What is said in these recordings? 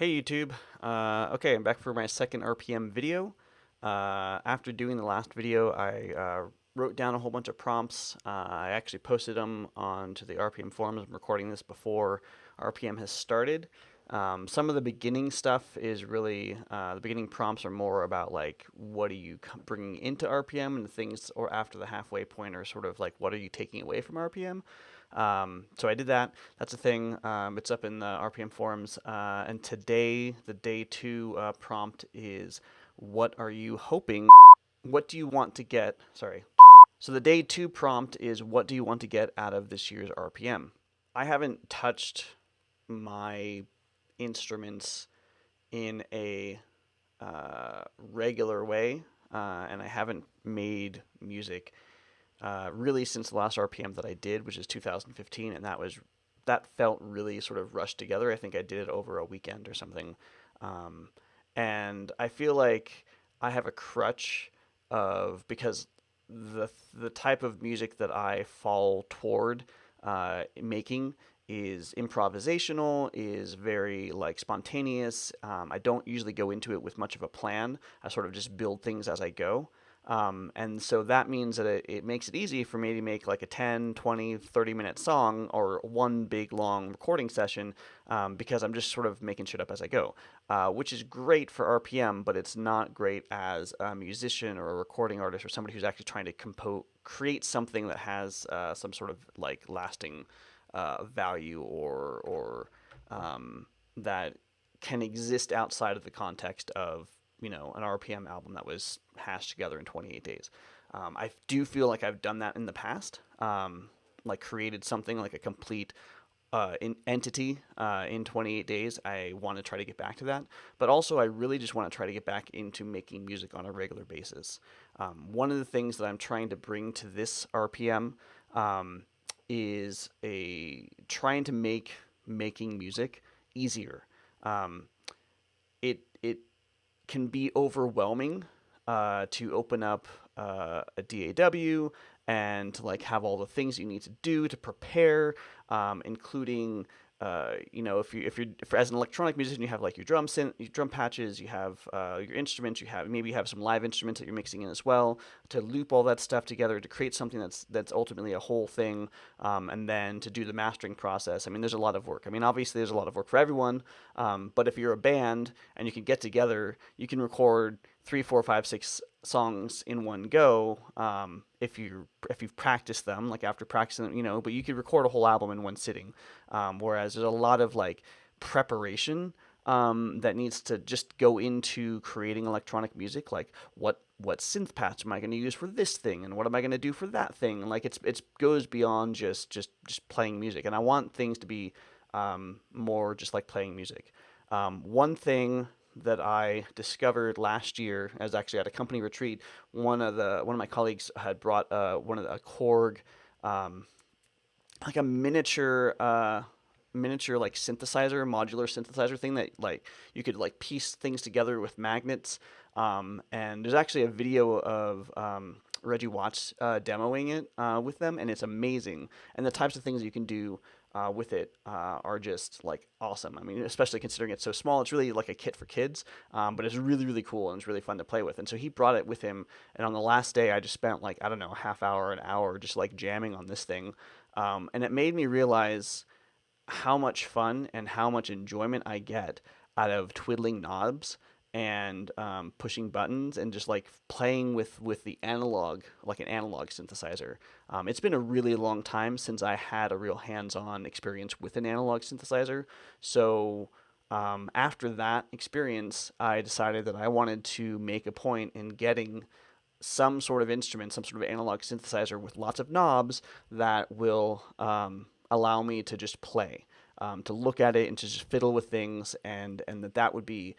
Hey YouTube. Okay, I'm back for my second RPM video. After doing the last video, I wrote down a whole bunch of prompts. I actually posted them onto the RPM forums. I'm recording this before RPM has started. Some of the beginning stuff is really, the beginning prompts are more about like, what are you bringing into RPM, and the things, or after the halfway point are sort of like, what are you taking away from RPM? So I did that. That's a thing. It's up in the RPM forums. And today, the day two prompt is, what are you hoping? What do you want to get? Sorry. So the day two prompt is, what do you want to get out of this year's RPM? I haven't touched my instruments in a regular way, and I haven't made music really since the last RPM that I did, which is 2015, and that felt really sort of rushed together. I think I did it over a weekend or something, um, and I feel like I have a crutch of because the type of music that I fall toward making is improvisational, is very like spontaneous. I don't usually go into it with much of a plan. I sort of just build things as I go. And so that means that it makes it easy for me to make like a 10, 20, 30-minute song or one big long recording session, because I'm just sort of making shit up as I go, which is great for RPM, but it's not great as a musician or a recording artist or somebody who's actually trying to create something that has some sort of like lasting value or that can exist outside of the context of an RPM album that was hashed together in 28 days. I do feel like I've done that in the past, like created something like a complete entity in 28 days. I want to try to get back to that, but also I really just want to try to get back into making music on a regular basis. One of the things that I'm trying to bring to this RPM is trying to make making music easier. It can be overwhelming to open up a DAW and to like have all the things you need to do to prepare, including if as an electronic musician you have like your your drum patches, you have your instruments, you have some live instruments that you're mixing in as well, to loop all that stuff together to create something that's ultimately a whole thing, and then to do the mastering process. I mean, there's a lot of work. I mean, obviously there's a lot of work for everyone, but if you're a band and you can get together, you can record 3, 4, 5, 6 songs in one go, if you've practiced them, like after practicing them, but you could record a whole album in one sitting, whereas there's a lot of like preparation that needs to just go into creating electronic music, like what synth patch am I going to use for this thing, and what am I going to do for that thing, and like it goes beyond just playing music, and I want things to be more just like playing music. One thing that I discovered last year, I was actually at a company retreat. One of my colleagues had brought a Korg, like a miniature like synthesizer, modular synthesizer thing that like you could like piece things together with magnets. And there's actually a video of Reggie Watts demoing it with them, and it's amazing. And the types of things you can do with it are just like awesome. I mean, especially considering it's so small, it's really like a kit for kids, but it's really, really cool and it's really fun to play with. And so he brought it with him, and on the last day, I just spent like, I don't know, a half hour, an hour just like jamming on this thing. And it made me realize how much fun and how much enjoyment I get out of twiddling knobs and pushing buttons and just like playing with the analog, like an analog synthesizer. It's been a really long time since I had a real hands-on experience with an analog synthesizer. So after that experience, I decided that I wanted to make a point in getting some sort of instrument, some sort of analog synthesizer with lots of knobs that will allow me to just play, to look at it and to just fiddle with things, and that would be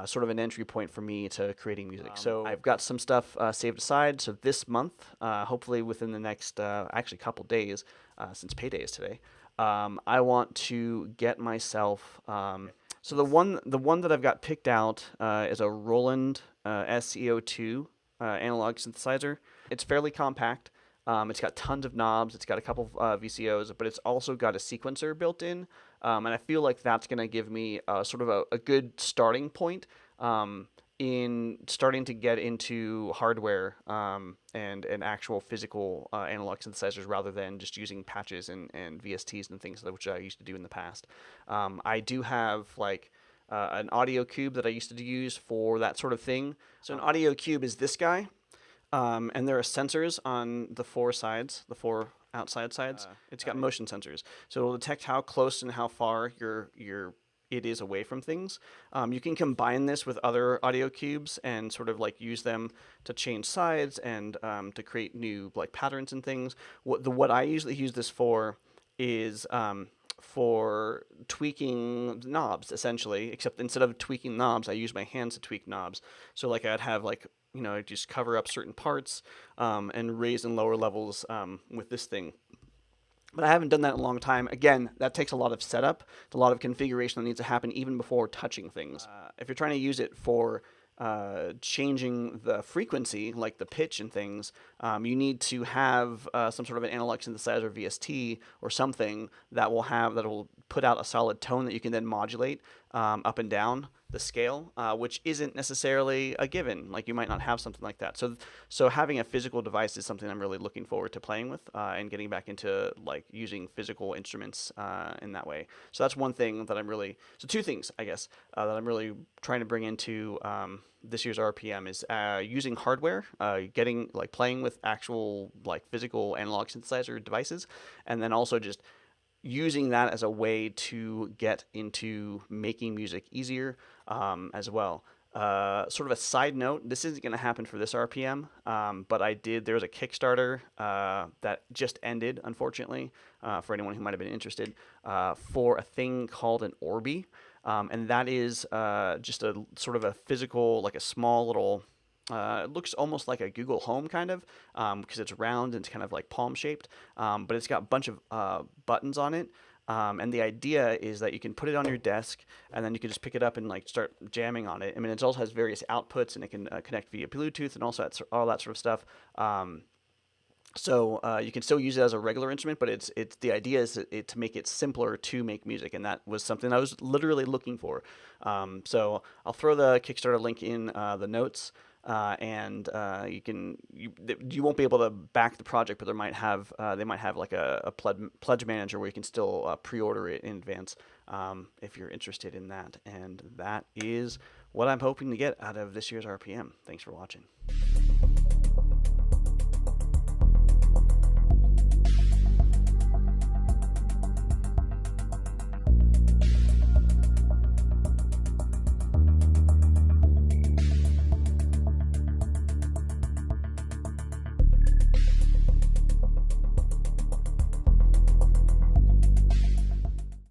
sort of an entry point for me to creating music. So I've got some stuff saved aside. So this month, hopefully within the next actually couple days, since payday is today, I want to get myself. So the one that I've got picked out is a Roland SEO2 analog synthesizer. It's fairly compact. It's got tons of knobs. It's got a couple VCOs, but it's also got a sequencer built in, And I feel like that's going to give me sort of a good starting point in starting to get into hardware and actual physical analog synthesizers rather than just using patches and VSTs and things which I used to do in the past. I do have like an audio cube that I used to use for that sort of thing. So an audio cube is this guy, and there are sensors on the four sides, the four outside sides. It's got motion sensors, so it'll detect how close and how far it is away from things. You can combine this with other audio cubes and sort of like use them to change sides and to create new like patterns and things. What I usually use this for is for tweaking knobs essentially, except instead of tweaking knobs, I use my hands to tweak knobs. So like I'd have like, you know, just cover up certain parts and raise and lower levels with this thing. But I haven't done that in a long time. Again, that takes a lot of setup, a lot of configuration that needs to happen even before touching things. If you're trying to use it for changing the frequency, like the pitch and things, you need to have some sort of an analog synthesizer VST or something that will put out a solid tone that you can then modulate up and down the scale, which isn't necessarily a given. Like you might not have something like that. So having a physical device is something I'm really looking forward to playing with and getting back into like using physical instruments in that way. So that's one thing that two things I guess that I'm really trying to bring into this year's RPM is using hardware, getting like playing with actual like physical analog synthesizer devices, and then also just using that as a way to get into making music easier as well. Sort of a side note, this isn't going to happen for this RPM, but there was a Kickstarter that just ended, unfortunately, for anyone who might have been interested, for a thing called an Orbi. And that is just a sort of a physical, like a small little it looks almost like a Google Home kind of, because it's round and it's kind of like palm shaped, but it's got a bunch of buttons on it. And the idea is that you can put it on your desk, and then you can just pick it up and like start jamming on it. I mean, it also has various outputs, and it can connect via Bluetooth and also all that sort of stuff. So you can still use it as a regular instrument, but it's the idea is to make it simpler to make music, and that was something I was literally looking for. So I'll throw the Kickstarter link in the notes. And you won't be able to back the project, but they might have like a pledge manager where you can still pre-order it in advance if you're interested in that. And that is what I'm hoping to get out of this year's RPM. Thanks for watching.